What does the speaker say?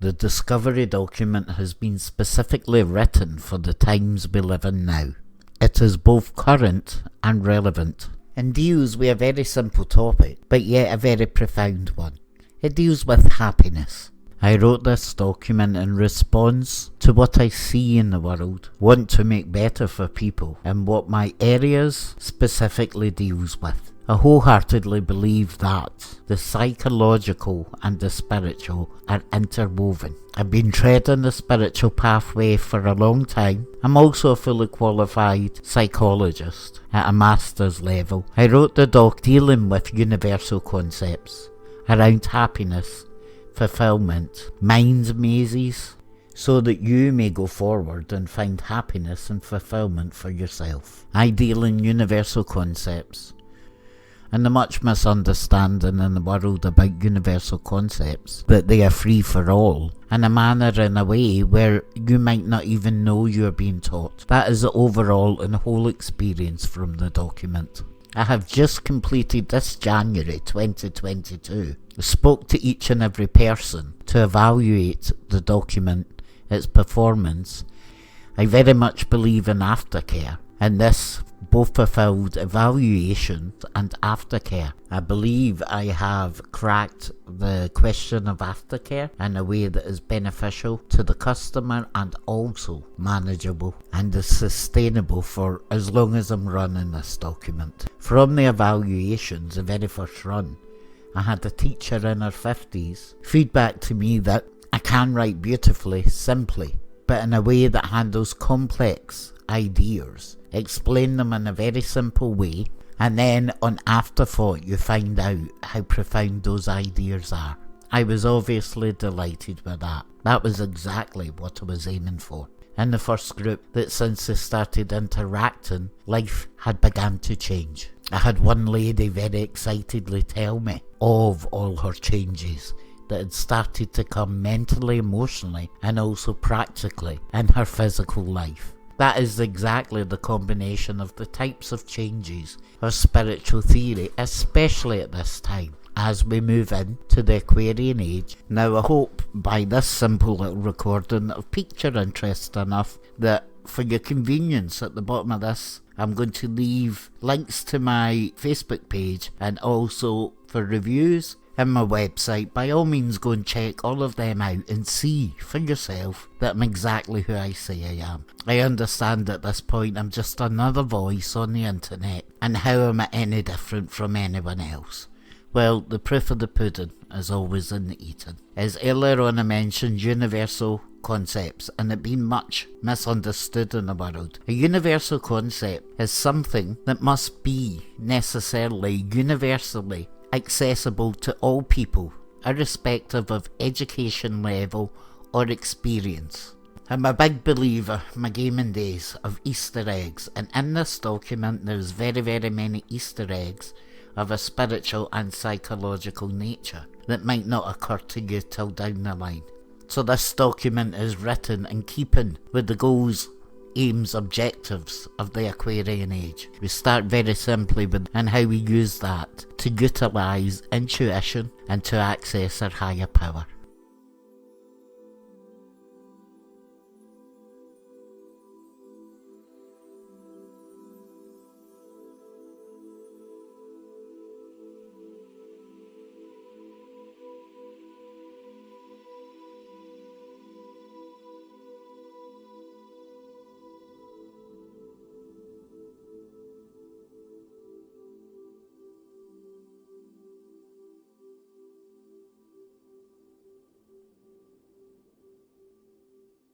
The discovery document has been specifically written for the times we live in now. It is both current and relevant, and deals with a very simple topic, but yet a very profound one. It deals with happiness. I wrote this document in response to what I see in the world, want to make better for people, and what my areas specifically deals with. I wholeheartedly believe that the psychological and the spiritual are interwoven. I've been treading the spiritual pathway for a long time. I'm also a fully qualified psychologist at a master's level. I wrote the doc dealing with universal concepts around happiness, fulfillment, mind mazes, so that you may go forward and find happiness and fulfillment for yourself. I deal in universal concepts, and the much misunderstanding in the world about universal concepts, that they are free for all, in a manner in a way where you might not even know you're being taught. That is the overall and whole experience from the document. I have just completed this January 2022. Spoke to each and every person to evaluate the document, its performance. I very much believe in aftercare, and this both fulfilled evaluation and aftercare. I believe I have cracked the question of aftercare in a way that is beneficial to the customer and also manageable and is sustainable for as long as I'm running this document. From the evaluations, the very first run, I had a teacher in her 50s feedback to me that I can write beautifully, simply, but in a way that handles complex ideas, explain them in a very simple way, and then on afterthought you find out how profound those ideas are. I was obviously delighted with that. That was exactly what I was aiming for. In the first group, that since they started interacting, life had begun to change. I had one lady very excitedly tell me of all her changes that had started to come mentally, emotionally, and also practically in her physical life. That is exactly the combination of the types of changes of spiritual theory, especially at this time, as we move into the Aquarian age. Now I hope by this simple little recording I've piqued your interest enough that for your convenience at the bottom of this, I'm going to leave links to my Facebook page and also for reviews and my website. By all means go and check all of them out and see for yourself that I'm exactly who I say I am. I understand at this point I'm just another voice on the internet, and how am I any different from anyone else? Well, the proof of the pudding is always in the eating. As earlier on I mentioned, universal concepts, and it being much misunderstood in the world. A universal concept is something that must be necessarily universally accessible to all people, irrespective of education level or experience. I'm a big believer, my gaming days, of Easter eggs, and in this document there's very many Easter eggs of a spiritual and psychological nature that might not occur to you till down the line. So this document is written in keeping with the goals, aims, objectives of the Aquarian age. We start very simply with and how we use that to utilise intuition and to access our higher power.